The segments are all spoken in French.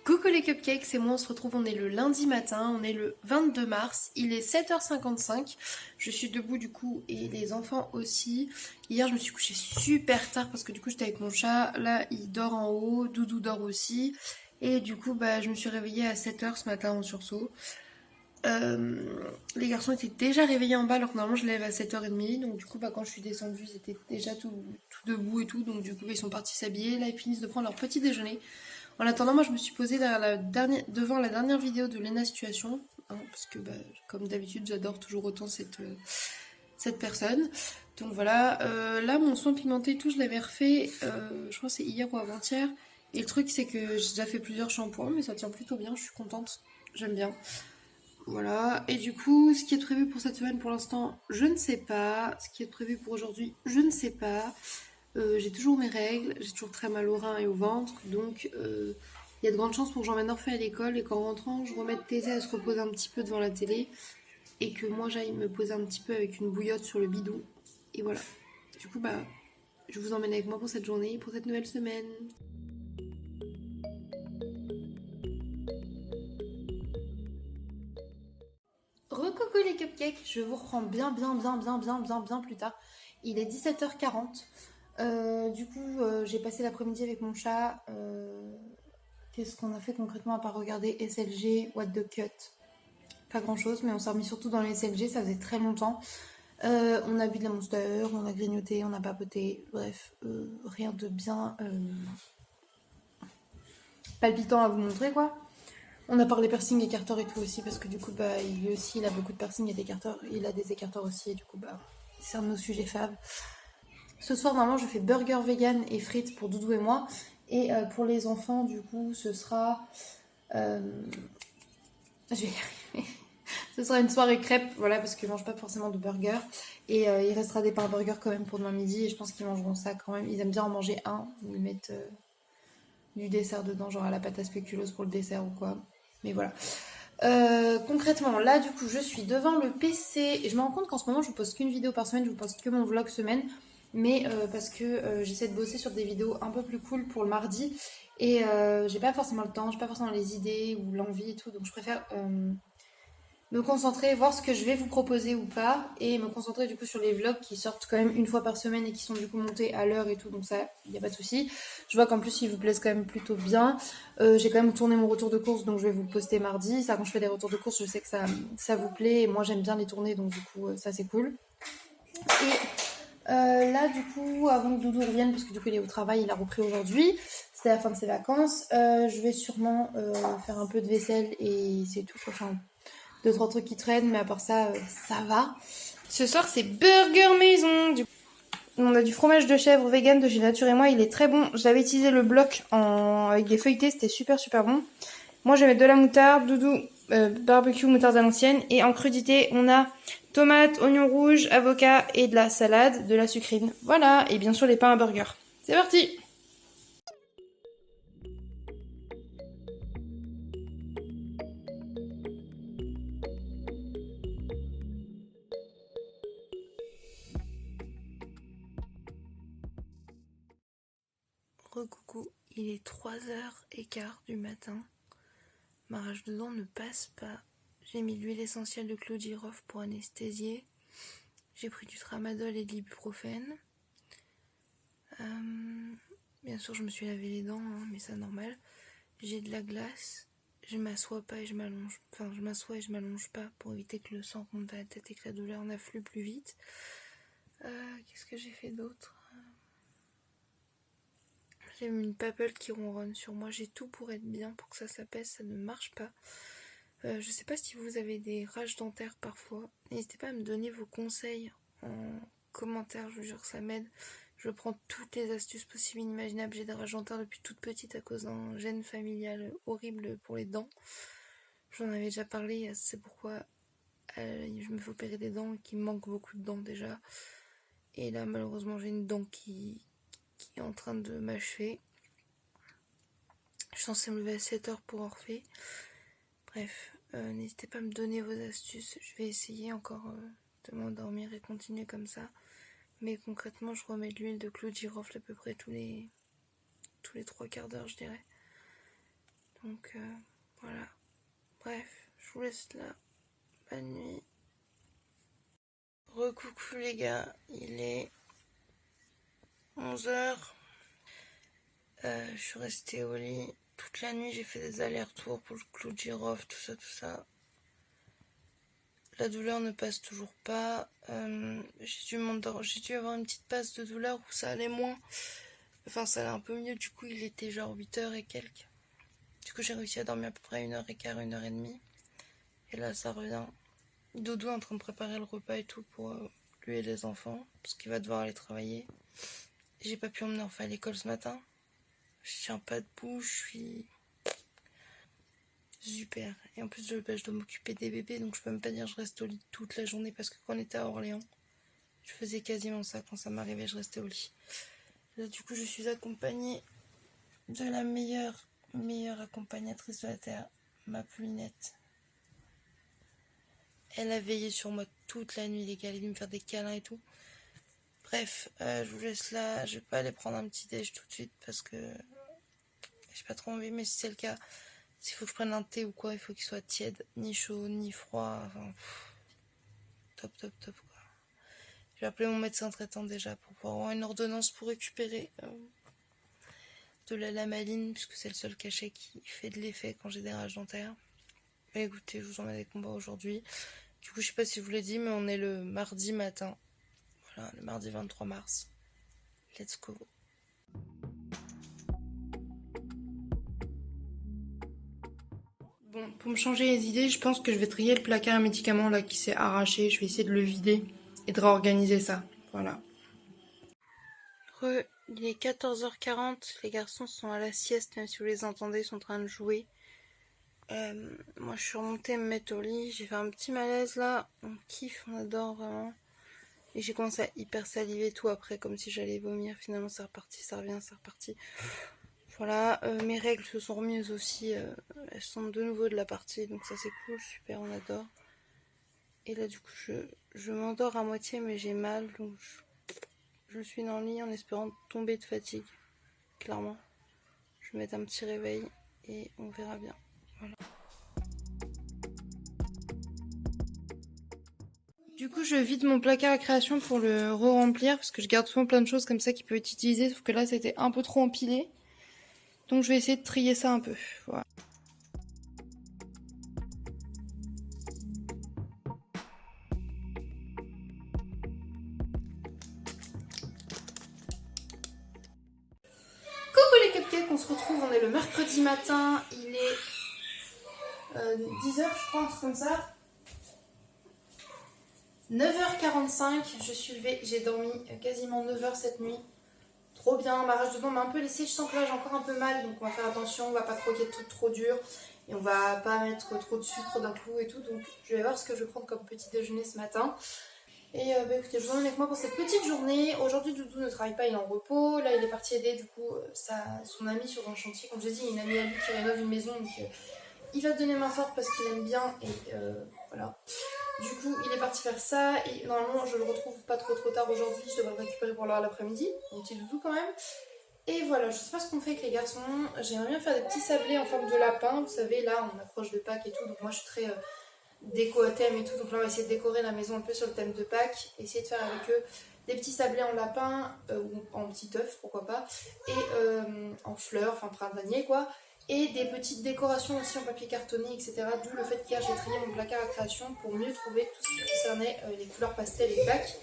Coucou les cupcakes, c'est moi, on se retrouve, on est le lundi matin, on est le 22 mars, il est 7h55, je suis debout du coup et les enfants aussi. Hier je me suis couchée super tard parce que du coup j'étais avec mon chat, là il dort en haut, Doudou dort aussi. Et du coup je me suis réveillée à 7h ce matin en sursaut. Euh, les garçons étaient déjà réveillés en bas alors que normalement je lève à 7h30, donc du coup quand je suis descendue ils étaient déjà tout debout et tout, donc du coup ils sont partis s'habiller, là ils finissent de prendre leur petit déjeuner. En attendant, moi je me suis posée devant la dernière vidéo de Lena Situation, hein, parce que comme d'habitude j'adore toujours autant cette personne. Donc voilà, là mon soin pigmenté et tout je l'avais refait, je crois que c'est hier ou avant-hier. Et le truc c'est que j'ai déjà fait plusieurs shampoings mais ça tient plutôt bien, je suis contente, j'aime bien. Voilà, et du coup ce qui est prévu pour cette semaine pour l'instant je ne sais pas, ce qui est prévu pour aujourd'hui je ne sais pas. J'ai toujours mes règles, j'ai toujours très mal au rein et au ventre, donc il y a de grandes chances pour que j'emmène Orphée à l'école et qu'en rentrant, je remette Thésée à se reposer un petit peu devant la télé et que moi j'aille me poser un petit peu avec une bouillotte sur le bidon. Et voilà. Du coup, je vous emmène avec moi pour cette journée, pour cette nouvelle semaine. Recoucou les cupcakes, je vous reprends bien plus tard. Il est 17h40. Du coup, j'ai passé l'après-midi avec mon chat. Qu'est-ce qu'on a fait concrètement à part regarder SLG, What the Cut? Pas grand chose, mais on s'est remis surtout dans les SLG, ça faisait très longtemps. On a bu de la Monster, on a grignoté, on a papoté, bref, rien de bien palpitant à vous montrer quoi. On a parlé piercing écarteur et tout aussi, parce que du coup, lui aussi, il a beaucoup de piercing et d'écarteurs, il a des écarteurs aussi, et du coup, c'est un de nos sujets faves. Ce soir, normalement, je fais burger vegan et frites pour Doudou et moi, et pour les enfants, du coup, ce sera. euh, je vais y arriver. Ce sera une soirée crêpes, voilà, parce qu'ils mangent pas forcément de burger. Et il restera des pains burgers quand même pour demain midi. Et je pense qu'ils mangeront ça quand même. Ils aiment bien en manger un. Où ils mettent du dessert dedans, genre à la pâte à spéculoos pour le dessert ou quoi. Mais voilà. Concrètement, là, du coup, je suis devant le PC. Et je me rends compte qu'en ce moment, je vous poste qu'une vidéo par semaine. Je vous poste que mon vlog semaine. Mais parce que j'essaie de bosser sur des vidéos un peu plus cool pour le mardi. Et j'ai pas forcément le temps, j'ai pas forcément les idées ou l'envie et tout. Donc je préfère me concentrer, voir ce que je vais vous proposer ou pas, et me concentrer du coup sur les vlogs qui sortent quand même une fois par semaine et qui sont du coup montés à l'heure et tout, donc ça, il n'y a pas de souci. Je vois qu'en plus ils vous plaisent quand même plutôt bien. J'ai quand même tourné mon retour de course, donc je vais vous le poster mardi. Ça, quand je fais des retours de course, je sais que ça vous plaît, et moi j'aime bien les tourner, donc du coup ça c'est cool. Et là du coup, avant que Doudou revienne, parce que du coup il est au travail, il a repris aujourd'hui, c'était la fin de ses vacances, je vais sûrement faire un peu de vaisselle et c'est tout. Enfin, deux trois trucs qui traînent, mais à part ça, ça va. Ce soir, c'est burger maison. On a du fromage de chèvre vegan de chez Nature et moi, il est très bon. J'avais utilisé le bloc avec des feuilletés, c'était super bon. Moi, je vais mettre de la moutarde, Doudou, barbecue, moutarde à l'ancienne. Et en crudité, on a tomates, oignons rouges, avocat et de la salade, de la sucrine. Voilà, et bien sûr les pains à burger. C'est parti! Recoucou, il est 3h15 du matin. Ma rage de dents ne passe pas. J'ai mis de l'huile essentielle de clou de girofle pour anesthésier. J'ai pris du tramadol et de l'ibuprofène. Bien sûr, je me suis lavé les dents, hein, mais c'est normal. J'ai de la glace. Je m'assois pas et je m'allonge. Enfin, je m'assois et je m'allonge pas pour éviter que le sang remonte à la tête et que la douleur n'afflue plus vite. Qu'est-ce que j'ai fait d'autre? J'ai mis une papelle qui ronronne sur moi. J'ai tout pour être bien, pour que ça s'apaise. Ça ne marche pas. Je sais pas si vous avez des rages dentaires parfois. N'hésitez pas à me donner vos conseils en commentaire, je vous jure, ça m'aide. Je prends toutes les astuces possibles et inimaginables. J'ai des rages dentaires depuis toute petite à cause d'un gène familial horrible pour les dents. J'en avais déjà parlé, c'est pourquoi je me fais opérer des dents, qui me manque beaucoup de dents déjà. Et là, malheureusement, j'ai une dent qui est en train de m'achever. Je suis censée me lever à 7h pour Orphée. Bref, n'hésitez pas à me donner vos astuces. Je vais essayer encore de m'endormir et continuer comme ça. Mais concrètement, je remets de l'huile de clou de girofle à peu près tous tous les 3/4 d'heure, je dirais. Donc voilà. Bref, je vous laisse là. Bonne nuit. Recoucou les gars, il est 11h. Je suis restée au lit toute la nuit, j'ai fait des allers-retours pour le clou de girofle, tout ça. La douleur ne passe toujours pas. J'ai dû avoir une petite passe de douleur où ça allait moins. Enfin, ça allait un peu mieux, du coup il était genre 8h et quelques. Du coup j'ai réussi à dormir à peu près 1h15, 1h30. Et là ça revient. Doudou est en train de préparer le repas et tout pour lui et les enfants, parce qu'il va devoir aller travailler. J'ai pas pu emmener Orpha à l'école ce matin. Je tiens pas debout, je suis super. Et en plus je dois m'occuper des bébés, donc je peux même pas dire que je reste au lit toute la journée, parce que quand on était à Orléans, je faisais quasiment ça. Quand ça m'arrivait, je restais au lit. Là du coup je suis accompagnée de la meilleure accompagnatrice de la Terre, ma Poulinette. Elle a veillé sur moi toute la nuit, les gars, elle est venue me faire des câlins et tout. Bref, je vous laisse là, je vais pas aller prendre un petit déj tout de suite parce que j'ai pas trop envie, mais si c'est le cas, s'il faut que je prenne un thé ou quoi, il faut qu'il soit tiède, ni chaud, ni froid, enfin, top quoi. Je vais appeler mon médecin traitant déjà pour pouvoir avoir une ordonnance pour récupérer de la lamaline, puisque c'est le seul cachet qui fait de l'effet quand j'ai des rages dentaires. Mais écoutez, je vous emmène des combats aujourd'hui. Du coup, je sais pas si je vous l'ai dit, mais on est le mardi matin. Voilà, le mardi 23 mars. Let's go. Bon, pour me changer les idées, je pense que je vais trier le placard à médicaments là qui s'est arraché. Je vais essayer de le vider et de réorganiser ça. Voilà. Il est 14h40. Les garçons sont à la sieste, même si vous les entendez, ils sont en train de jouer. Moi je suis remontée me mettre au lit, j'ai fait un petit malaise là, on kiffe, on adore vraiment. Et j'ai commencé à hyper saliver tout après, comme si j'allais vomir. Finalement c'est reparti, ça revient, c'est reparti. Voilà, mes règles se sont remises aussi, elles sont de nouveau de la partie, donc ça c'est cool, super, on adore. Et là du coup je m'endors à moitié mais j'ai mal, donc je suis dans le lit en espérant tomber de fatigue, clairement. Je vais mettre un petit réveil et on verra bien. Voilà. Du coup, je vide mon placard à création pour le re-remplir parce que je garde souvent plein de choses comme ça qui peuvent être utilisées, sauf que là c'était un peu trop empilé. Donc je vais essayer de trier ça un peu. Voilà. Coucou les cupcakes, on se retrouve, on est le mercredi matin, il est 10h je crois, un truc comme ça. 9h45, je suis levée, j'ai dormi quasiment 9h cette nuit. Trop bien, ma rage de dents m'a un peu laissée, je sens que là j'ai encore un peu mal, donc on va faire attention, on va pas croquer de trucs trop durs. Et on va pas mettre trop de sucre d'un coup et tout, donc je vais voir ce que je vais prendre comme petit déjeuner ce matin. Et écoutez, je vous emmène avec moi pour cette petite journée. Aujourd'hui Doudou ne travaille pas, il est en repos. Là il est parti aider du coup son ami sur un chantier. Comme je l'ai dit, il y a une amie à lui qui rénove une maison, donc il va donner main forte parce qu'il aime bien. Et voilà. Du coup il est parti faire ça et normalement je le retrouve pas trop tard aujourd'hui. Je devrais le récupérer pour l'heure l'après-midi, mon petit Doudou quand même. Et voilà, je sais pas ce qu'on fait avec les garçons. J'aimerais bien faire des petits sablés en forme de lapin. Vous savez, là on approche de Pâques et tout, donc moi je suis très déco à thème et tout, donc là on va essayer de décorer la maison un peu sur le thème de Pâques, essayer de faire avec eux des petits sablés en lapin ou en petit œuf, pourquoi pas, et en fleurs, enfin printanier quoi, et des petites décorations aussi en papier cartonné, etc. D'où le fait qu'hier j'ai trié mon placard à création pour mieux trouver tout ce qui concernait les couleurs pastel et Pâques.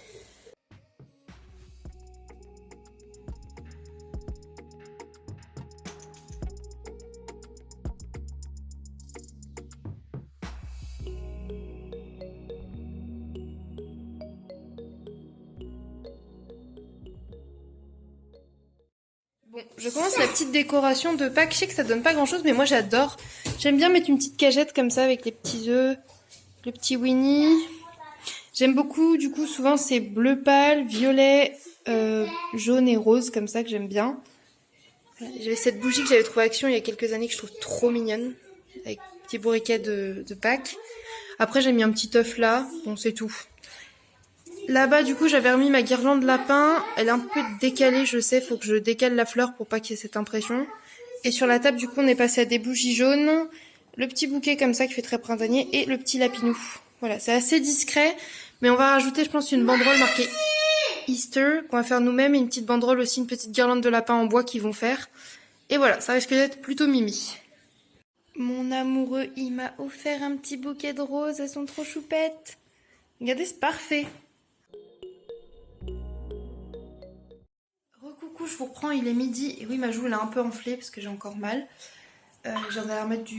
Bon, je commence la petite décoration de Pâques. Je sais que ça donne pas grand chose, mais moi j'adore. J'aime bien mettre une petite cagette comme ça avec les petits œufs, le petit Winnie. J'aime beaucoup, du coup, souvent c'est bleu pâle, violet, jaune et rose, comme ça que j'aime bien. J'avais cette bougie que j'avais trouvée à Action il y a quelques années que je trouve trop mignonne, avec petit bourriquet de Pâques. Après j'ai mis un petit œuf là, bon c'est tout. Là-bas, du coup, j'avais remis ma guirlande lapin. Elle est un peu décalée, je sais. Faut que je décale la fleur pour pas qu'il y ait cette impression. Et sur la table, du coup, on est passé à des bougies jaunes. Le petit bouquet comme ça qui fait très printanier. Et le petit lapinou. Voilà, c'est assez discret. Mais on va rajouter, je pense, une banderole marquée Easter. Qu'on va faire nous-mêmes. Et une petite banderole aussi, une petite guirlande de lapin en bois qu'ils vont faire. Et voilà, ça risque d'être plutôt mimi. Mon amoureux, il m'a offert un petit bouquet de roses. Elles sont trop choupettes. Regardez, c'est parfait. Recoucou, je vous reprends, il est midi. Et oui, ma joue elle a un peu enflé parce que j'ai encore mal. J'ai envie de remettre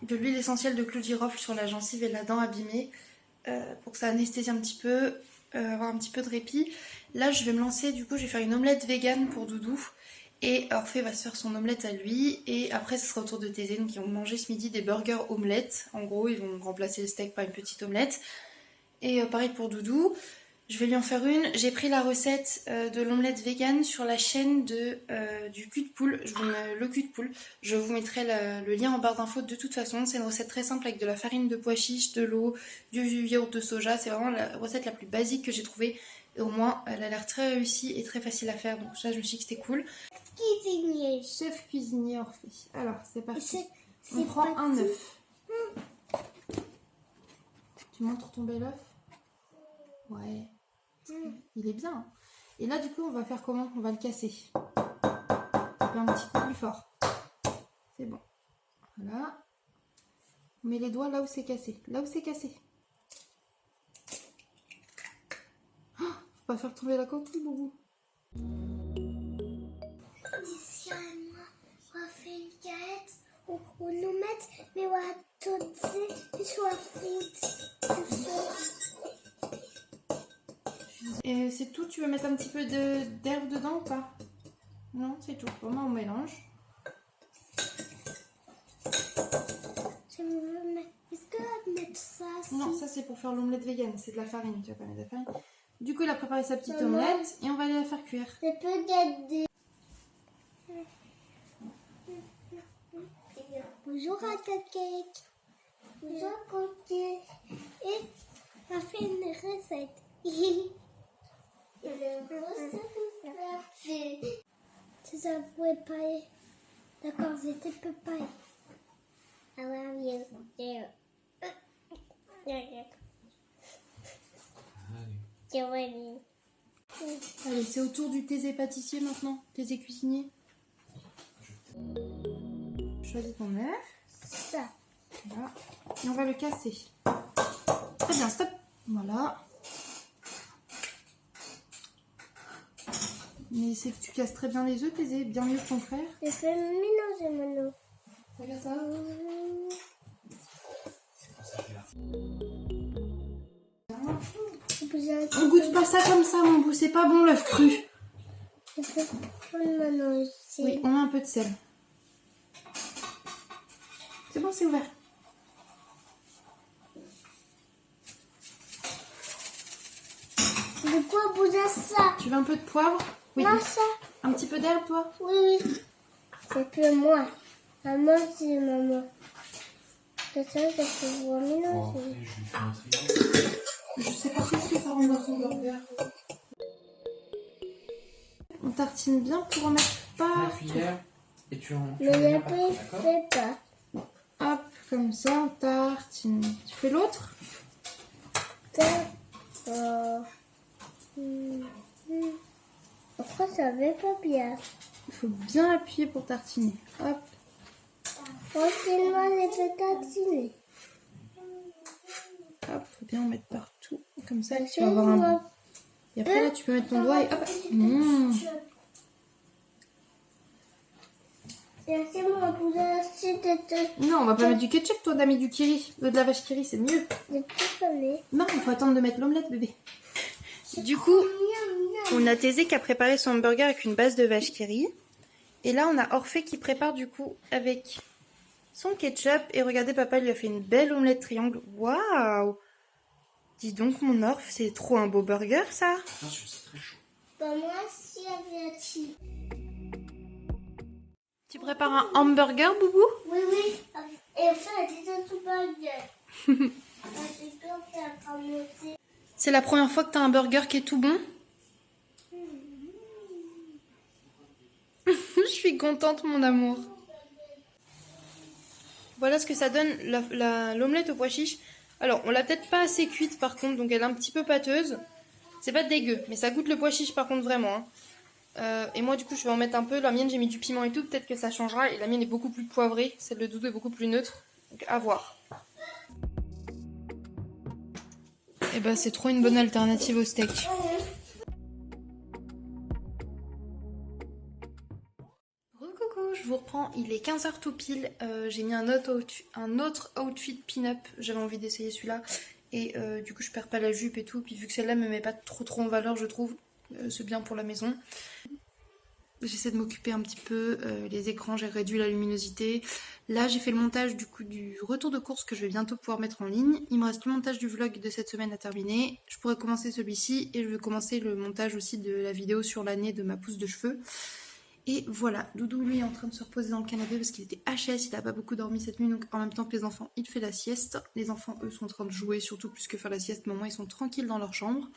de l'huile essentielle de clou de girofle sur la gencive et la dent abîmée pour que ça anesthésie un petit peu, avoir un petit peu de répit. Là, je vais me lancer, du coup, je vais faire une omelette vegan pour Doudou. Et Orphée va se faire son omelette à lui. Et après, ce sera au tour de Tézène qui ont mangé ce midi des burgers omelettes. En gros, ils vont remplacer le steak par une petite omelette. Et pareil pour Doudou. Je vais lui en faire une. J'ai pris la recette de l'omelette vegan sur la chaîne du cul de poule. Le cul de poule. Je vous mettrai le lien en barre d'infos de toute façon. C'est une recette très simple avec de la farine de pois chiches, de l'eau, du yaourt de soja. C'est vraiment la recette la plus basique que j'ai trouvée. Et au moins, elle a l'air très réussie et très facile à faire. Donc ça, je me suis dit que c'était cool. Cuisinier. Chef cuisinier Orphée. Alors, c'est parti. On C'est prend un parti. œuf. Tu montres ton bel œuf? Ouais. Il est bien. Hein. Et là, du coup, on va faire comment? On va le casser. On fait un petit coup plus fort. C'est bon. Voilà. On met les doigts là où c'est cassé. Là où c'est cassé. Oh, faut pas faire tomber la coquille, Boubou. D'ici à moi, on va faire une galette où nous mettre, mais on va tout et soit frites. Et c'est tout? Tu veux mettre un petit peu d'herbe dedans ou pas? Non, c'est tout. Bon, on mélange. Est-ce que tu vas mettre ça? Non, ça c'est pour faire l'omelette vegan. C'est de la farine. Tu vas pas mettre de la farine. Du coup, il a préparé sa petite Maman. omelette et on va aller la faire cuire. Je peux garder. Bonjour à ta cake. Bonjour à côté. Et on a fait une recette. C'est ça, vous pouvez pas. D'accord, c'était peu pas. I love you. Allez, c'est au tour du thésé pâtissier maintenant. Thésé cuisinier. Choisis ton œuf. Ça. Voilà. Et on va le casser. Très bien, stop. Voilà. Mais c'est que tu casses très bien les œufs, Thésé. Bien mieux que ton frère. Je fais mélanger mon eau. Regarde ça. On goûte pas ça comme ça, mon bout. C'est pas bon l'œuf cru. Je peux prendre mon eau aussi. Oui, on met un peu de sel. C'est bon, c'est ouvert. De quoi bouger ça? Tu veux un peu de poivre? Oui. Non, ça. Un petit peu d'herbe, toi? Oui, oui. C'est que moi. Maman, c'est maman. C'est ça, je peux voir mélanger. Je sais pas qu'est-ce que ça rend dans son burger. On tartine bien pour en mettre La partout. cuillère et tu en. Mais il ne fait pas. Hop, comme ça, on tartine. Tu fais l'autre? D'accord. Pourquoi ça va pas bien? Il faut bien appuyer pour tartiner. Hop. Tranquillement, je peux tartiner. Hop, faut bien en mettre partout. Comme ça, tu vas avoir un... Et après, là, tu peux mettre ton doigt et hop. Mmh. Laissez-moi bouger aussi de Non, on va pas mettre du ketchup, toi, d'ami du kiri. De la vache kiri, c'est mieux. tout sonner. Non, il faut attendre de mettre l'omelette, bébé. Du coup, on a Thésée qui a préparé son burger avec une base de vache kiri. Et là, on a Orphée qui prépare du coup avec son ketchup. Et regardez, papa lui a fait une belle omelette triangle. Waouh! Dis donc, mon Orph, c'est trop un beau burger, ça. Attention, c'est très chaud. Bah, moi, si elle vient. Tu prépares un hamburger, Boubou? Oui, oui. Et ça, elle était tout burger. Elle était bien faire ramonter. C'est la première fois que t'as un burger qui est tout bon? Je suis contente, mon amour. Voilà ce que ça donne l'omelette au pois chiche. Alors, on l'a peut-être pas assez cuite par contre, donc elle est un petit peu pâteuse. C'est pas dégueu, mais ça goûte le pois chiche par contre vraiment. Hein. Et moi du coup je vais en mettre un peu. La mienne j'ai mis du piment et tout, peut-être que ça changera. Et la mienne est beaucoup plus poivrée, celle de Doudou est beaucoup plus neutre. Donc à voir. Et bah c'est trop une bonne alternative au steak. Coucou, je vous reprends, il est 15h tout pile. J'ai mis un autre outfit pin-up, j'avais envie d'essayer celui-là. Et du coup je perds pas la jupe et tout. Puis vu que celle-là me met pas trop en valeur je trouve, c'est bien pour la maison. J'essaie de m'occuper un petit peu, les écrans, j'ai réduit la luminosité. Là, j'ai fait le montage du coup du retour de course que je vais bientôt pouvoir mettre en ligne. Il me reste le montage du vlog de cette semaine à terminer. Je pourrais commencer celui-ci et je vais commencer le montage aussi de la vidéo sur l'année de ma pousse de cheveux. Et voilà, Doudou lui est en train de se reposer dans le canapé parce qu'il était HS, il n'a pas beaucoup dormi cette nuit, donc en même temps que les enfants, il fait la sieste. Les enfants, eux, sont en train de jouer, surtout plus que faire la sieste, mais au moins ils sont tranquilles dans leur chambre.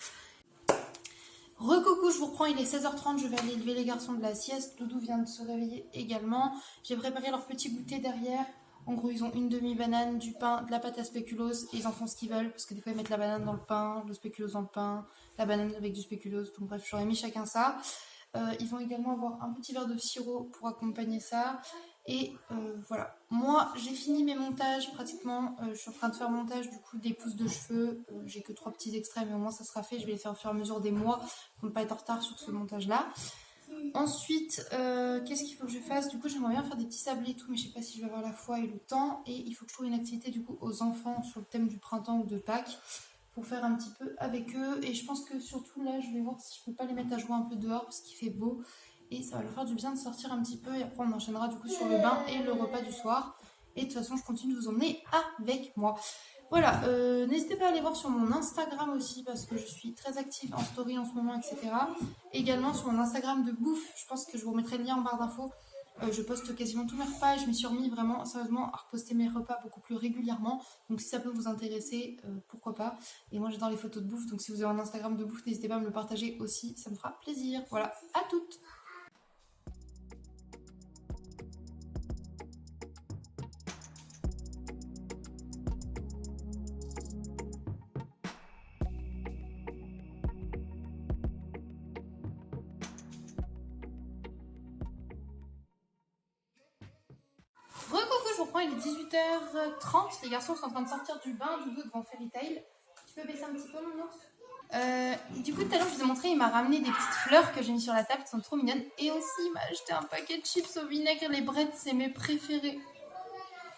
Recoucou, je vous reprends, il est 16h30, je vais aller lever les garçons de la sieste. Doudou vient de se réveiller également. J'ai préparé leur petit goûter derrière. En gros, ils ont une demi-banane, du pain, de la pâte à spéculoos et ils en font ce qu'ils veulent parce que des fois ils mettent la banane dans le pain, le spéculoos dans le pain, la banane avec du spéculoos. Donc bref, j'aurais mis chacun ça. Ils vont également avoir un petit verre de sirop pour accompagner ça. Et voilà. Moi, j'ai fini mes montages pratiquement. Je suis en train de faire le montage du coup des pousses de cheveux. J'ai que 3 petits extraits, mais au moins ça sera fait. Je vais les faire au fur et à mesure des mois pour ne pas être en retard sur ce montage-là. Ensuite, qu'est-ce qu'il faut que je fasse? Du coup, j'aimerais bien faire des petits sablés et tout, mais je sais pas si je vais avoir la foi et le temps. Et il faut que je trouve une activité du coup aux enfants sur le thème du printemps ou de Pâques, pour faire un petit peu avec eux. Et je pense que surtout là, je vais voir si je peux pas les mettre à jouer un peu dehors parce qu'il fait beau. Et ça va leur faire du bien de sortir un petit peu. Et après, on enchaînera du coup sur le bain et le repas du soir. Et de toute façon, je continue de vous emmener avec moi. Voilà, n'hésitez pas à aller voir sur mon Instagram aussi parce que je suis très active en story en ce moment, etc. Également sur mon Instagram de bouffe, je pense que je vous remettrai le lien en barre d'infos. Je poste quasiment tous mes repas et je m'y suis remis vraiment sérieusement à reposter mes repas beaucoup plus régulièrement. Donc si ça peut vous intéresser, pourquoi pas. Et moi j'adore les photos de bouffe, donc si vous avez un Instagram de bouffe, n'hésitez pas à me le partager aussi, ça me fera plaisir. Voilà, à toutes! Recoucou, je vous reprends, il est 18h30. Les garçons sont en train de sortir du bain, Doudou devant Fairy Tail. Tu peux baisser un petit peu mon ours? Du coup, tout à l'heure, je vous ai montré, il m'a ramené des petites fleurs que j'ai mis sur la table qui sont trop mignonnes. Et aussi, il m'a acheté un paquet de chips au vinaigre. Les brettes, c'est mes préférés.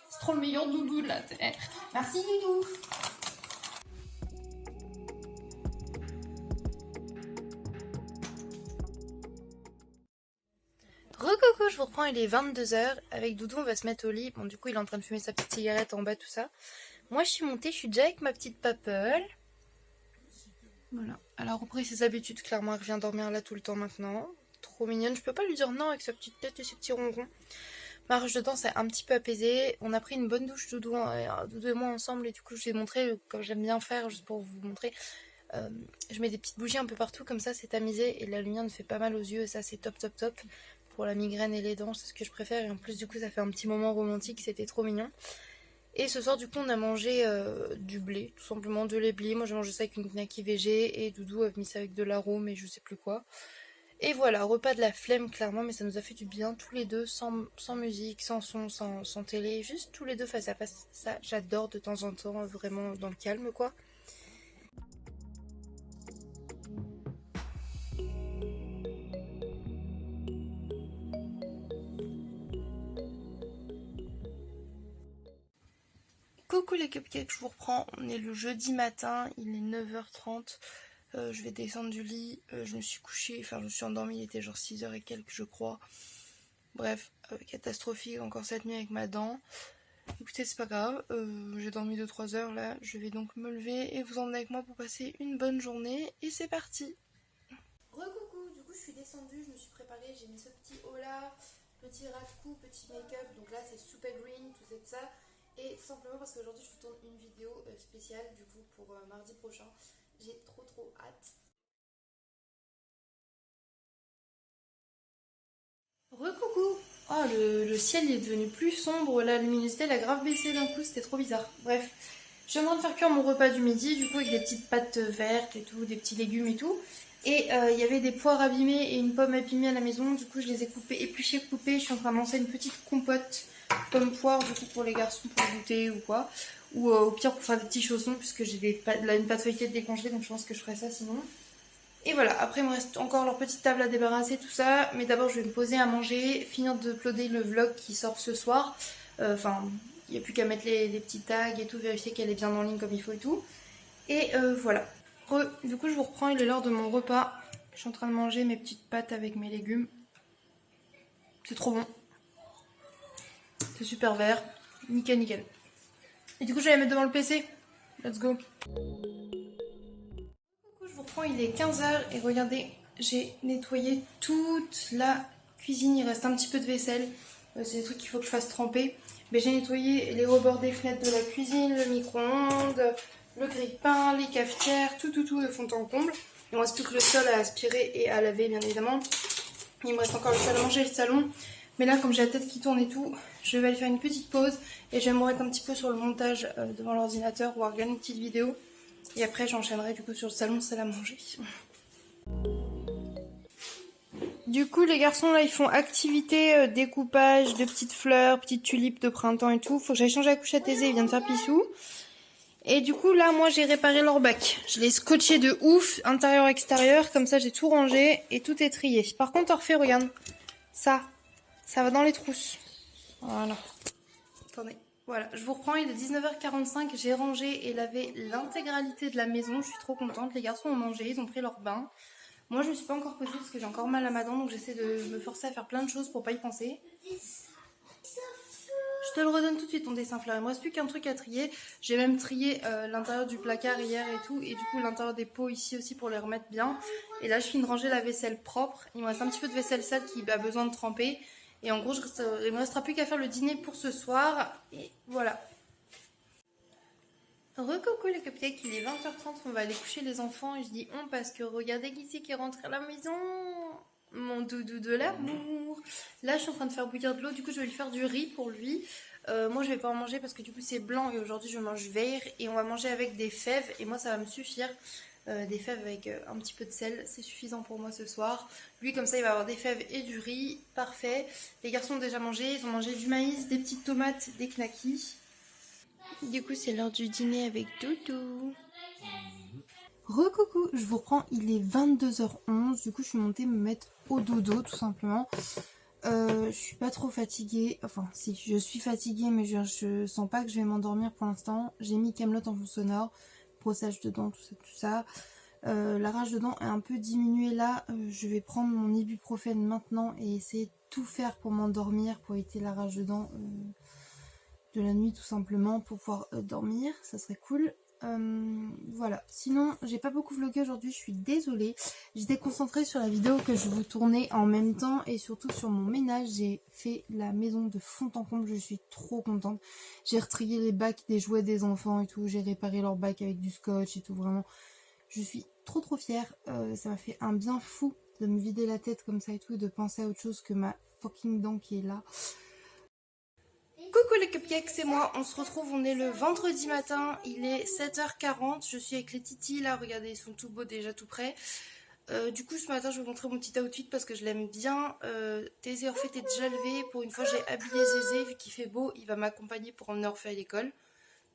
C'est trop le meilleur Doudou de la terre. Merci Doudou. Recoucou, je vous reprends, il est 22h. Avec Doudou, on va se mettre au lit. Bon, du coup, il est en train de fumer sa petite cigarette en bas, tout ça. Moi, je suis montée, je suis déjà avec ma petite papelle. Voilà. Elle a repris ses habitudes, clairement, elle revient dormir là tout le temps maintenant. Trop mignonne. Je peux pas lui dire non avec sa petite tête et ses petits ronrons. Ma rage de dents s'est un petit peu apaisée. On a pris une bonne douche, Doudou et moi ensemble. Et du coup, je vous ai montré, comme j'aime bien faire, juste pour vous montrer. Je mets des petites bougies un peu partout, comme ça, c'est tamisé. Et la lumière ne fait pas mal aux yeux. Et ça, c'est top, top, top. Pour la migraine et les dents, c'est ce que je préfère. Et en plus, du coup, ça fait un petit moment romantique. C'était trop mignon. Et ce soir, du coup, on a mangé du blé, tout simplement de lait blé. Moi, j'ai mangé ça avec une knacky végé et Doudou a mis ça avec de l'arôme et je sais plus quoi. Et voilà, repas de la flemme, clairement, mais ça nous a fait du bien, tous les deux, sans musique, sans son, sans télé, juste tous les deux face à face. Ça, j'adore de temps en temps, vraiment dans le calme, quoi. Coucou les cupcakes, je vous reprends, on est le jeudi matin, il est 9h30, je vais descendre du lit, je me suis couchée, enfin je me suis endormie, il était genre 6h et quelques je crois. Bref, catastrophique encore cette nuit avec ma dent. Écoutez, c'est pas grave, j'ai dormi 2-3 heures là, je vais donc me lever et vous emmener avec moi pour passer une bonne journée et c'est parti. Recoucou, du coup je suis descendue, je me suis préparée, j'ai mis ce petit haut là, petit ras de cou, petit make-up, donc là c'est super green, tout ça. Et tout simplement parce qu'aujourd'hui je vous tourne une vidéo spéciale du coup pour mardi prochain. J'ai trop hâte. Recoucou. Oh, le ciel est devenu plus sombre, la luminosité elle a grave baissé d'un coup, c'était trop bizarre. Bref, je suis en train de faire cuire mon repas du midi, du coup avec des petites pâtes vertes et tout, des petits légumes et tout. Et il y avait des poires abîmées et une pomme abîmée à la maison, du coup je les ai coupées, épluchées, coupées. Je suis en train de lancer une petite compote pomme-poire du coup pour les garçons pour goûter ou quoi. Ou au pire pour faire des petits chaussons puisque j'ai une pâte feuilletée décongelée, donc je pense que je ferai ça sinon. Et voilà, après il me reste encore leur petite table à débarrasser, tout ça. Mais d'abord je vais me poser à manger, finir d'uploader le vlog qui sort ce soir. Enfin, il n'y a plus qu'à mettre les petits tags et tout, vérifier qu'elle est bien en ligne comme il faut et tout. Et voilà. Du coup je vous reprends, il est l'heure de mon repas. Je suis en train de manger mes petites pâtes avec mes légumes. C'est trop bon. C'est super vert. Nickel, nickel. Et du coup je vais la mettre devant le PC. Let's go. Je vous reprends, il est 15h et regardez, j'ai nettoyé toute la cuisine. Il reste un petit peu de vaisselle. C'est des trucs qu'il faut que je fasse tremper. Mais j'ai nettoyé les rebords des fenêtres de la cuisine, le micro-ondes, le grille-pain, les cafetières, tout de fond en comble. Il me reste plus que le sol à aspirer et à laver bien évidemment. Il me reste encore le salle à manger et le salon. Mais là comme j'ai la tête qui tourne et tout, je vais aller faire une petite pause. Et je vais me remettre un petit peu sur le montage devant l'ordinateur ou regarder une petite vidéo. Et après j'enchaînerai du coup sur le salon, salle à manger. Du coup les garçons là ils font activité découpage de petites fleurs, petites tulipes de printemps et tout. Faut que j'aille changer la couchette Aisée, il vient de faire pissou. Et du coup là moi j'ai réparé leur bac. Je l'ai scotché de ouf, intérieur extérieur, comme ça j'ai tout rangé et tout est trié. Par contre Orphée regarde, ça va dans les trousses. Voilà. Attendez. Voilà, je vous reprends, il est 19h45, j'ai rangé et lavé l'intégralité de la maison, je suis trop contente. Les garçons ont mangé, ils ont pris leur bain. Moi je me suis pas encore posée parce que j'ai encore mal à ma dent, donc j'essaie de me forcer à faire plein de choses pour pas y penser. Je te le redonne tout de suite ton dessin fleur, il me reste plus qu'un truc à trier. J'ai même trié l'intérieur du placard hier et tout, et du coup l'intérieur des pots ici aussi pour les remettre bien. Et là je finis de ranger la vaisselle propre, il me reste un petit peu de vaisselle sale qui a besoin de tremper. Et en gros, il me restera plus qu'à faire le dîner pour ce soir. Et voilà. Recoucou les cupcakes, il est 20h30, on va aller coucher les enfants. Et je dis on parce que regardez qui c'est qui est rentré à la maison. Mon doudou de l'amour. Là, je suis en train de faire bouillir de l'eau. Du coup, je vais lui faire du riz pour lui. Moi, je vais pas en manger parce que du coup, c'est blanc. Et aujourd'hui, je mange vert. Et on va manger avec des fèves. Et moi, ça va me suffire. Des fèves avec un petit peu de sel, c'est suffisant pour moi ce soir. Lui comme ça il va avoir des fèves et du riz, parfait. Les garçons ont déjà mangé, ils ont mangé du maïs, des petites tomates, des knackis. Du coup c'est l'heure du dîner avec Doudou. Recoucou, je vous reprends, il est 22h11, du coup je suis montée me mettre au dodo tout simplement. Je suis pas trop fatiguée, enfin si, je suis fatiguée mais je sens pas que je vais m'endormir pour l'instant. J'ai mis Kaamelott en fond sonore, brossage de dents, tout ça. La rage de dents est un peu diminuée là. Je vais prendre mon ibuprofène maintenant et essayer de tout faire pour m'endormir, pour éviter la rage de dents de la nuit tout simplement, pour pouvoir dormir, ça serait cool. Voilà, sinon j'ai pas beaucoup vlogué aujourd'hui, je suis désolée. J'étais concentrée sur la vidéo que je vous tournais en même temps et surtout sur mon ménage. J'ai fait la maison de fond en comble, je suis trop contente. J'ai retrié les bacs des jouets des enfants et tout, j'ai réparé leurs bacs avec du scotch et tout, vraiment. Je suis trop fière, ça m'a fait un bien fou de me vider la tête comme ça et tout, et de penser à autre chose que ma fucking dent qui est là. Coucou les cupcakes, c'est moi, on se retrouve, on est le vendredi matin, il est 7h40, je suis avec les titis là, regardez, ils sont tout beaux déjà tout prêts. Du coup ce matin je vais vous montrer mon petit outfit parce que je l'aime bien. Thésée Orphée est déjà levé, pour une fois j'ai habillé Zézé, vu qu'il fait beau, il va m'accompagner pour emmener Orphée à l'école.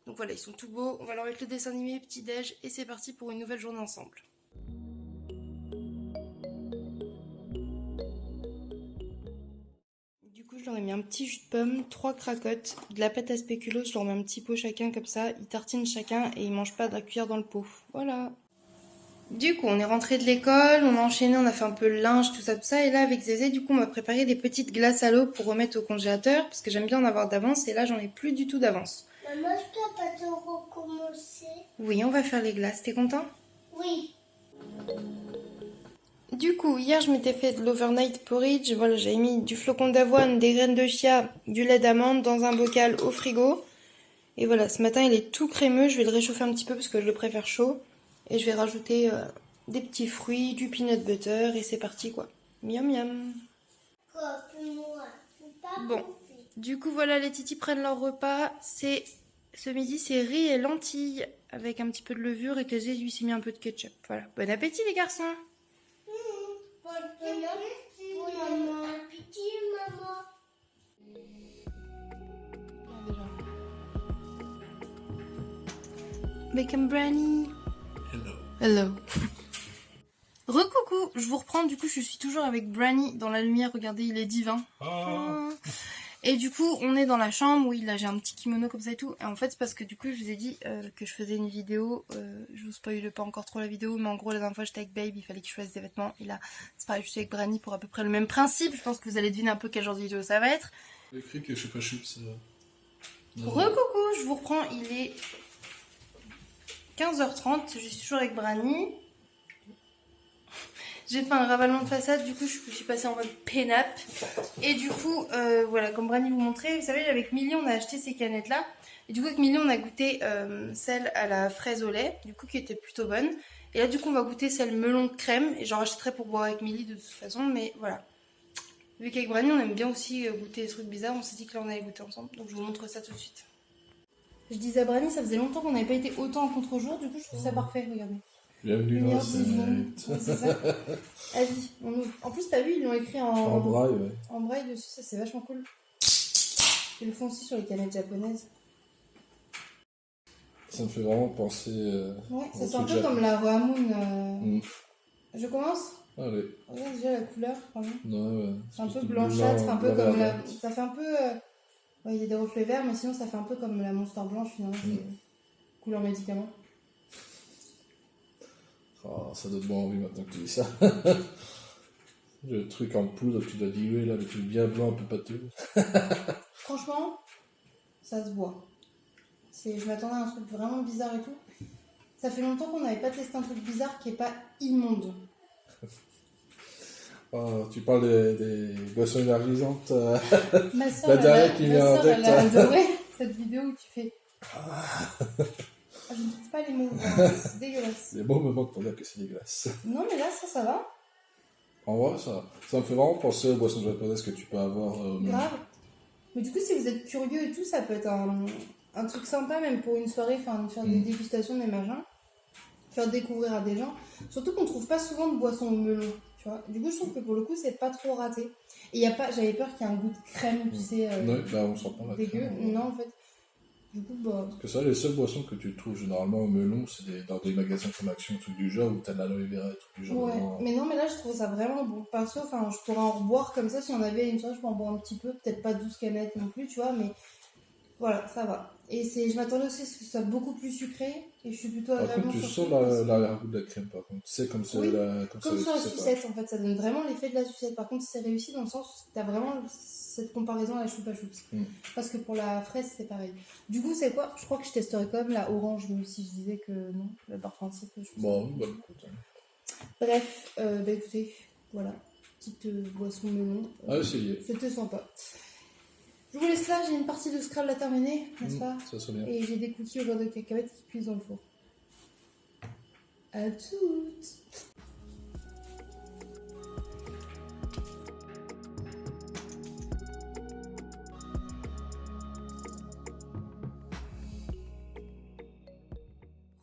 Donc voilà, ils sont tout beaux, on va leur mettre le dessin animé, petit déj, et c'est parti pour une nouvelle journée ensemble. Du coup je leur ai mis un petit jus de pomme, 3 cracottes, de la pâte à spéculoos, je leur mets un petit pot chacun comme ça, ils tartinent chacun et ils mangent pas de la cuillère dans le pot. Voilà. Du coup on est rentré de l'école, on a enchaîné, on a fait un peu le linge, tout ça, et là avec Zézé du coup on m'a préparé des petites glaces à l'eau pour remettre au congélateur, parce que j'aime bien en avoir d'avance, et là j'en ai plus du tout d'avance. Maman, je dois pas te recommencer. Oui, on va faire les glaces, t'es content? Oui. Du coup, hier je m'étais fait de l'overnight porridge, voilà, j'avais mis du flocon d'avoine, des graines de chia, du lait d'amande dans un bocal au frigo. Et voilà, ce matin il est tout crémeux, je vais le réchauffer un petit peu parce que je le préfère chaud. Et je vais rajouter des petits fruits, du peanut butter et c'est parti quoi. Miam miam. Moi, pas Bon, bouffer. du coup voilà, les titis prennent leur repas. Ce midi c'est riz et lentilles avec un petit peu de levure et Thésée lui s'est mis un peu de ketchup. Voilà, bon appétit les garçons. Bon appétit, maman. Bacon brownie. Hello. Hello. Recoucou, je vous reprends, du coup je suis toujours avec Branny dans la lumière, regardez il est divin. Et du coup on est dans la chambre, oui là j'ai un petit kimono comme ça et tout. Et en fait c'est parce que du coup je vous ai dit que je faisais une vidéo, je vous spoile pas encore trop la vidéo, mais en gros la dernière fois j'étais avec Babe, il fallait que je choisisse des vêtements. Et là c'est pareil, je suis avec Branny pour à peu près le même principe, je pense que vous allez deviner un peu quel genre de vidéo ça va être. J'ai écrit que je sais pas chips. Recoucou, je vous reprends, il est 15h30, je suis toujours avec Branny. J'ai fait un ravalement de façade, du coup je suis passée en mode pin-up. Et du coup, voilà, comme Branny vous montrait, vous savez, avec Milly on a acheté ces canettes là. Et du coup avec Milly on a goûté celle à la fraise au lait, du coup qui était plutôt bonne. Et là du coup on va goûter celle melon de crème. Et j'en rachèterai pour boire avec Milly de toute façon, mais voilà. Vu qu'avec Branny on aime bien aussi goûter des trucs bizarres, on s'est dit que là on allait goûter ensemble. Donc je vous montre ça tout de suite. Je disais à Branny, ça faisait longtemps qu'on n'avait pas été autant en contre-jour, du coup je trouve ça parfait, regardez. Bienvenue dans la Lumière divine. scène. Ouais, c'est ça. Vas-y, on ouvre. En plus, t'as vu, ils l'ont écrit En braille, ouais. en braille dessus, ça c'est vachement cool. Ils le font aussi sur les canettes japonaises. Ça me fait vraiment penser. Ouais, ça au sent un truc peu comme la Roamoun. Mm. Je commence. Allez. Regarde déjà la couleur, pardon. Ouais. C'est un peu Espèce de blanchâtre, un peu blanc comme la. vert. Ça fait un peu. Ouais, il y a des reflets verts, mais sinon ça fait un peu comme la Monster blanche finalement. C'est couleur médicament. Oh, ça donne bon envie maintenant que tu dis ça. Le truc en poudre que tu dois diluer là, le truc bien blanc, un peu pâteux. Franchement, ça se boit. Je m'attendais à un truc vraiment bizarre et tout. Ça fait longtemps qu'on n'avait pas testé un truc bizarre qui est pas immonde. Oh, tu parles des boissons énergisantes. Ma soeur, La dernière qui vient en tête. elle a adoré cette vidéo où tu fais. Je ne trouve pas les mots. C'est dégueulasse. C'est beau moment pour dire que c'est dégueulasse. Non, mais là, ça va. En vrai, ça me fait vraiment penser aux boissons japonaises que tu peux avoir. Grave. Mais du coup, si vous êtes curieux et tout, ça peut être un truc sympa, même pour une soirée, faire des dégustations, des machins. Faire découvrir à des gens. Surtout qu'on trouve pas souvent de boissons au melon. Tu vois. Du coup, je trouve que pour le coup, c'est pas trop raté. Et j'avais peur qu'il y ait un goût de crème, tu sais. Ouais, bah on sent pas la dégueu. crème. Non, en fait. Du coup, bah. Parce que ça, les seules boissons que tu trouves généralement au melon, c'est dans des magasins comme Action, trucs du genre, où t'as de l'aloe vera et trucs du genre. Ouais, Vraiment. mais non, mais là je trouve ça vraiment bon. Perso, je pourrais en reboire comme ça si on avait une soirée, je peux en boire un petit peu, peut-être pas 12 canettes non plus, tu vois, mais voilà, ça va. Et je m'attendais aussi à ce que ce soit beaucoup plus sucré, et je suis plutôt Par agréablement contre, tu surprise. sens l'arrière-goût de la crème, par contre. Tu sais, comme ça, Oui, comme Comme ça, sur la tu sais pas. sucette en fait, ça donne vraiment l'effet de la sucette. Par contre, c'est réussi dans le sens où t'as vraiment cette comparaison à la choupa choups. Parce que pour la fraise, c'est pareil. Du coup, c'est quoi? Je crois que je testerais quand même la orange, même si je disais que non, le par principe. Je trouve ça Bon, bah écoute. Bref, bah écoutez, voilà, petite boisson melon. Ah, essayez. C'était sympa. Je vous laisse là, j'ai une partie de Scrabble à terminer, n'est-ce pas? Ça serait bien. Et j'ai des cookies au beurre de cacahuètes qui cuisent dans le four. À toutes!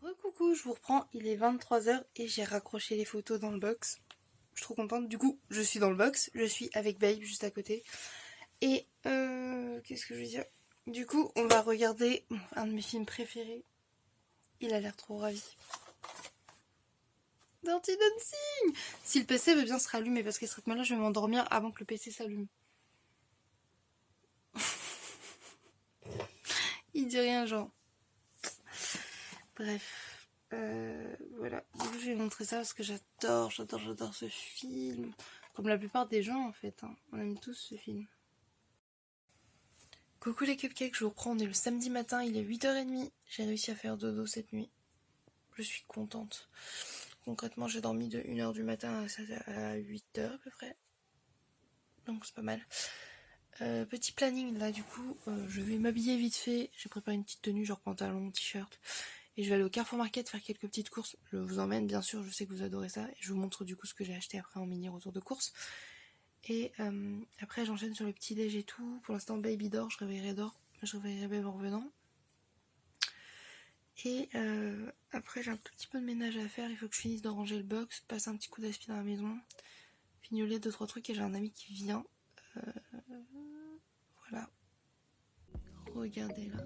Recoucou, je vous reprends, il est 23h et j'ai raccroché les photos dans le box. Je suis trop contente. Du coup, je suis dans le box, je suis avec Babe juste à côté. Et qu'est-ce que je veux dire? Du coup, on va regarder un de mes films préférés. Il a l'air trop ravi. Dirty Dancing! Si le PC veut bien se rallumer, parce qu'à ce rythme-là, je vais m'endormir avant que le PC s'allume. Il dit rien, genre. Bref. Voilà. Du coup, je vais montrer ça parce que j'adore ce film. Comme la plupart des gens, en fait. Hein. On aime tous ce film. Coucou les cupcakes, je vous reprends, on est le samedi matin, il est 8h30. J'ai réussi à faire dodo cette nuit. Je suis contente. Concrètement, j'ai dormi de 1h du matin à 8h à peu près. Donc c'est pas mal. Petit planning là du coup, je vais m'habiller vite fait. J'ai préparé une petite tenue genre pantalon, t-shirt. Et je vais aller au Carrefour Market faire quelques petites courses. Je vous emmène, bien sûr, je sais que vous adorez ça. Et je vous montre du coup ce que j'ai acheté après en mini retour de course. Et après j'enchaîne sur le petit déj et tout. Pour l'instant Baby dort, je réveillerai Babe en revenant. Et après j'ai un tout petit peu de ménage à faire. Il faut que je finisse de ranger le box, passer un petit coup d'aspi dans la maison, fignoler 2-3 trucs et j'ai un ami qui vient. Voilà. Regardez là.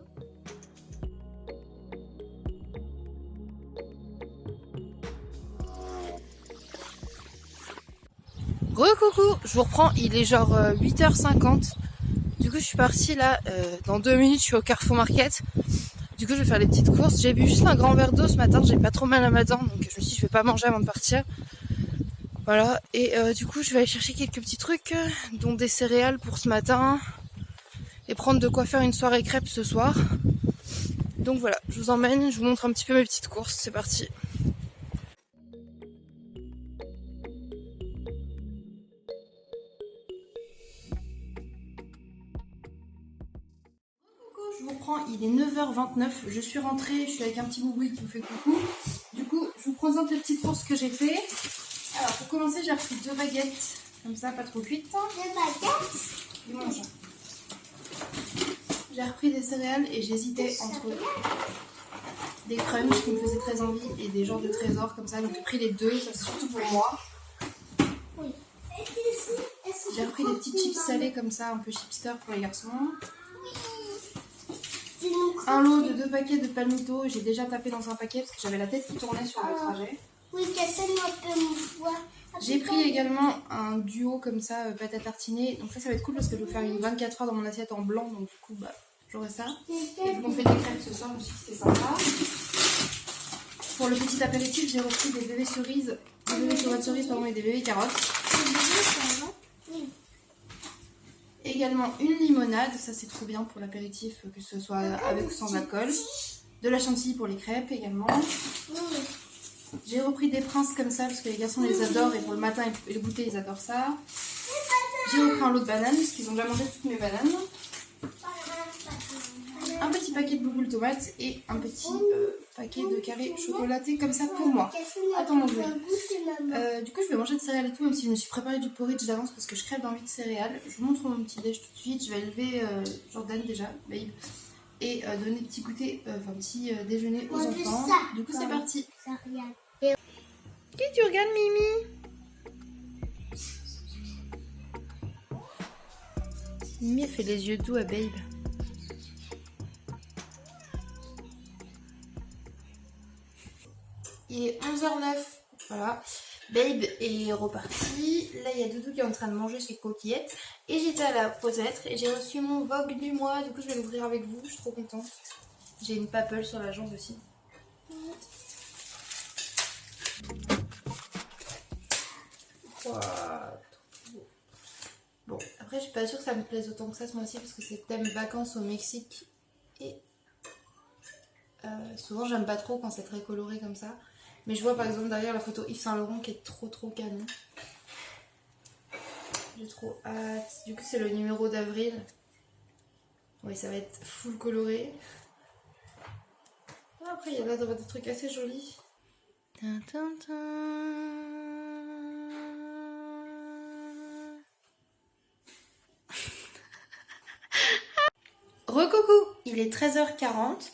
Re-coucou, je vous reprends, il est genre 8h50. Du coup je suis partie là, dans 2 minutes je suis au Carrefour Market. Du coup je vais faire les petites courses. J'ai bu juste un grand verre d'eau ce matin, j'ai pas trop mal à ma dent, donc je me suis dit je vais pas manger avant de partir. Voilà, et du coup je vais aller chercher quelques petits trucs, dont des céréales pour ce matin. Et prendre de quoi faire une soirée crêpes ce soir. Donc voilà, je vous emmène, je vous montre un petit peu mes petites courses, c'est parti. Je vous reprends, il est 9h29, je suis rentrée, je suis avec un petit boubou qui me fait coucou. Du coup, je vous présente les petites courses que j'ai fait. Alors, pour commencer, j'ai repris 2 baguettes, comme ça, pas trop cuites. 2 baguettes. Et mange. J'ai repris des céréales et j'hésitais entre des crunchs qui me faisaient très envie et des genres de trésors comme ça. Donc j'ai pris les deux, ça c'est surtout pour moi. Oui. J'ai repris des petites chips salées comme ça, un peu chipster pour les garçons. Un lot de 2 paquets de palmito, j'ai déjà tapé dans un paquet parce que j'avais la tête qui tournait sur le trajet. Oui, cassez-moi un peu mon foie. J'ai pris également un duo comme ça, pâte à tartiner. Donc ça va être cool parce que je vais faire une 24 heures dans mon assiette en blanc. Donc du coup, j'aurai ça. Et vu qu'on fait des crêpes ce soir, je me suis dit que c'était sympa. Pour le petit apéritif, j'ai repris des bébés cerises, des bébés tomates cerises pardon, et des bébés carottes. Oui. Également une limonade, ça c'est trop bien pour l'apéritif, que ce soit avec ou sans alcool. De la chantilly pour les crêpes également. Oui. J'ai repris des princes comme ça parce que les garçons les adorent et pour le matin et le goûter ils adorent ça. J'ai repris un lot de bananes parce qu'ils ont déjà mangé toutes mes bananes. Un petit paquet de bouboule tomates et un petit paquet de carrés chocolatés comme ça pour moi. Attends mon jouet. Du coup je vais manger de céréales et tout même si je me suis préparé du porridge d'avance parce que je crève d'envie de céréales. Je vous montre mon petit déj tout de suite. Je vais élever Jordan déjà, Babe. Et donner petit goûter, petit déjeuner aux enfants. Du coup c'est parti. Qui tu regardes Mimi? Mimi elle fait les yeux doux à Babe. Il est 11h09, voilà. Babe est reparti. Là, il y a Doudou qui est en train de manger ses coquillettes. Et j'étais à la posette et j'ai reçu mon Vogue du mois. Du coup, je vais l'ouvrir avec vous. Je suis trop contente. J'ai une papelle sur la jambe aussi. Wow. Bon, après, je suis pas sûre que ça me plaise autant que ça ce mois-ci parce que c'est thème vacances au Mexique. Et souvent, j'aime pas trop quand c'est très coloré comme ça. Mais je vois par exemple derrière la photo Yves Saint Laurent qui est trop canon. J'ai trop hâte. Du coup c'est le numéro d'avril. Oui ça va être full coloré. Après il y a là des trucs assez jolis. Recoucou, il est 13h40.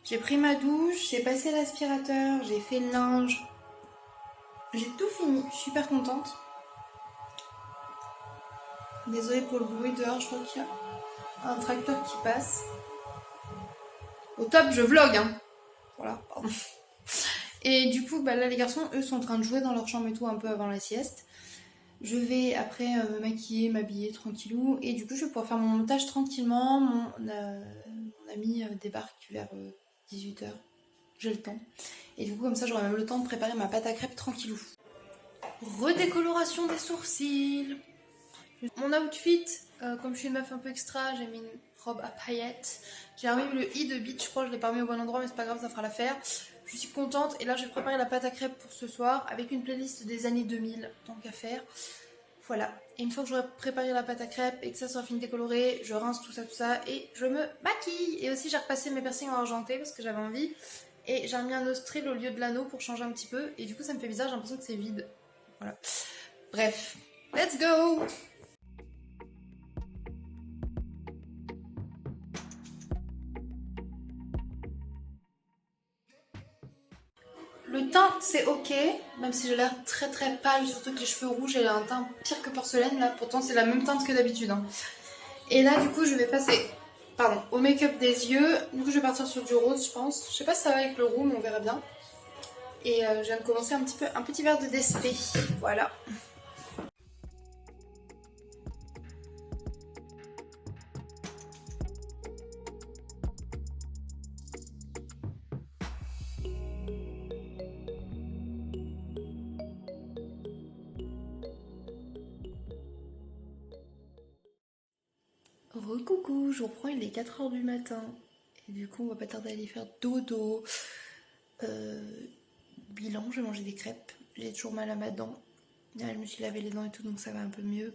J'ai pris ma douche, j'ai passé l'aspirateur, j'ai fait le linge. J'ai tout fini, je suis super contente. Désolée pour le bruit dehors, je crois qu'il y a un tracteur qui passe. Au top, je vlog, hein. Voilà, pardon. Et du coup, là les garçons, eux, sont en train de jouer dans leur chambre et tout un peu avant la sieste. Je vais après me maquiller, m'habiller tranquillou. Et du coup, je vais pouvoir faire mon montage tranquillement. Mon ami débarque vers 18h. J'ai le temps. Et du coup, comme ça, j'aurai même le temps de préparer ma pâte à crêpes tranquillou. Redécoloration des sourcils. Mon outfit, comme je suis une meuf un peu extra, j'ai mis une robe à paillettes. J'ai remis le i de beach, je crois que je l'ai pas mis au bon endroit, mais c'est pas grave, ça fera l'affaire. Je suis contente. Et là, je vais préparer la pâte à crêpes pour ce soir avec une playlist des années 2000, tant qu'à faire. Voilà. Et une fois que j'aurai préparé la pâte à crêpes et que ça sera fini décoloré, je rince tout ça et je me maquille. Et aussi, j'ai repassé mes piercings en argenté parce que j'avais envie. Et j'ai mis un nostril au lieu de l'anneau pour changer un petit peu. Et du coup ça me fait bizarre, j'ai l'impression que c'est vide. Voilà. Bref, let's go! Le teint c'est ok, même si j'ai l'air très très pâle, surtout que les cheveux rouges, j'ai un teint pire que porcelaine là, pourtant c'est la même teinte que d'habitude. Hein. Et là du coup je vais passer au make-up des yeux, du coup je vais partir sur du rose je pense. Je sais pas si ça va avec le roux mais on verra bien. Et je viens de commencer un petit verre de DSP, voilà. Recoucou, je reprends, il est 4h du matin. Et du coup, on va pas tarder à aller faire dodo. Bilan, je vais manger des crêpes. J'ai toujours mal à ma dent. Là, je me suis lavé les dents et tout, donc ça va un peu mieux.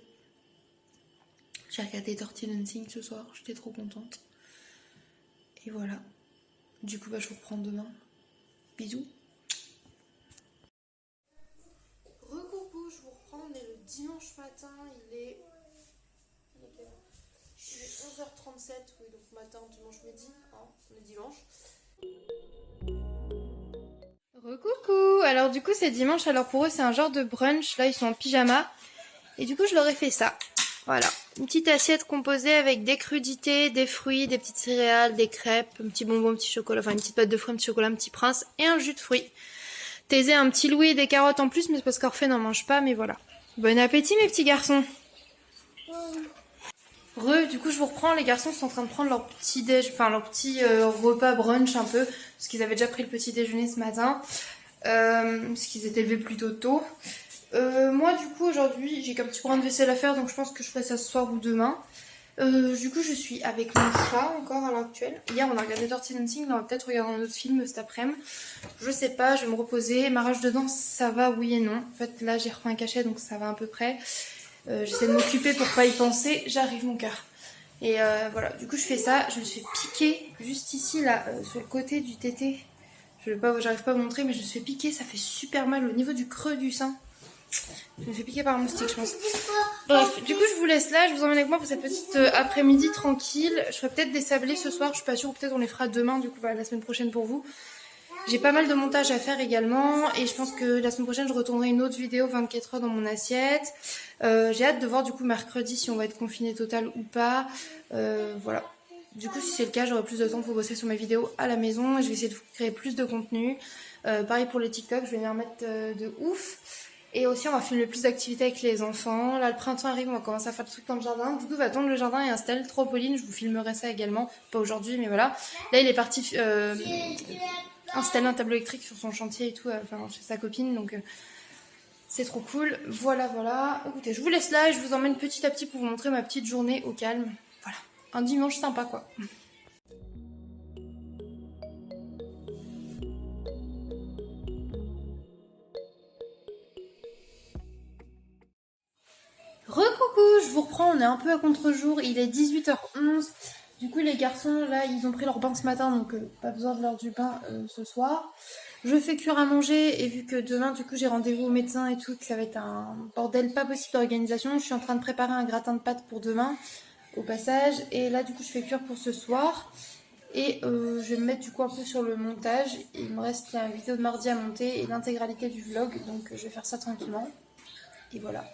J'ai regardé Dirty Dancing ce soir, j'étais trop contente. Et voilà. Du coup, je vous reprends demain. Bisous. Recoucou, je vous reprends, on est le dimanche matin, il est 11h37, oui, donc matin, dimanche midi, hein, on est dimanche. Recoucou, alors du coup c'est dimanche, alors pour eux c'est un genre de brunch, là ils sont en pyjama, et du coup je leur ai fait ça, voilà. Une petite assiette composée avec des crudités, des fruits, des petites céréales, des crêpes, un petit bonbon, un petit chocolat, enfin une petite pâte de fruits, un petit chocolat, un petit prince, et un jus de fruits. Taisé un petit louis et des carottes en plus, mais c'est parce qu'Orphée n'en mange pas, mais voilà. Bon appétit mes petits garçons. Du coup je vous reprends, les garçons sont en train de prendre leur petit déj, enfin leur petit repas brunch un peu, parce qu'ils avaient déjà pris le petit déjeuner ce matin, parce qu'ils étaient levés plutôt tôt. Moi du coup aujourd'hui j'ai qu'un petit brin de vaisselle à faire, donc je pense que je ferai ça ce soir ou demain. Du coup je suis avec mon chat encore à l'heure actuelle. Hier on a regardé Dirty Dancing, on va peut-être regarder un autre film cet après-midi. Je sais pas, je vais me reposer. Ma rage de dents ça va oui et non. En fait là j'ai refait un cachet donc ça va à peu près. J'essaie de m'occuper pour pas y penser, j'arrive mon cœur. Et voilà, du coup je fais ça, je me suis piquée juste ici là, sur le côté du tété. J'arrive pas à vous montrer mais je me suis fait piquer, ça fait super mal au niveau du creux du sein. Je me fais piquer par un moustique je pense. Bref, du coup je vous laisse là, je vous emmène avec moi pour cette petite après-midi tranquille. Je ferai peut-être des sablés ce soir, je suis pas sûre, ou peut-être on les fera demain du coup la semaine prochaine pour vous. J'ai pas mal de montage à faire également et je pense que la semaine prochaine je retournerai une autre vidéo 24 heures dans mon assiette. J'ai hâte de voir du coup mercredi si on va être confiné total ou pas. Voilà. Du coup si c'est le cas j'aurai plus de temps pour bosser sur mes vidéos à la maison et je vais essayer de créer plus de contenu. Pareil pour les TikTok, je vais m'y remettre de ouf. Et aussi on va filmer plus d'activités avec les enfants. Là le printemps arrive, on va commencer à faire des trucs dans le jardin. Doudou va tondre le jardin et installer le trampoline, je vous filmerai ça également. Pas aujourd'hui mais voilà. Là il est parti... installer un tableau électrique sur son chantier et tout, enfin chez sa copine, donc c'est trop cool. Voilà. Écoutez, je vous laisse là et je vous emmène petit à petit pour vous montrer ma petite journée au calme. Voilà, un dimanche sympa quoi. Recoucou, je vous reprends, on est un peu à contre-jour, il est 18h11. Du coup les garçons là ils ont pris leur bain ce matin donc pas besoin de leur du bain ce soir. Je fais cuire à manger et vu que demain du coup j'ai rendez-vous au médecin et tout, que ça va être un bordel pas possible d'organisation, je suis en train de préparer un gratin de pâtes pour demain au passage. Et là du coup je fais cuire pour ce soir et je vais me mettre du coup un peu sur le montage. Il me reste la vidéo de mardi à monter et l'intégralité du vlog donc je vais faire ça tranquillement et voilà.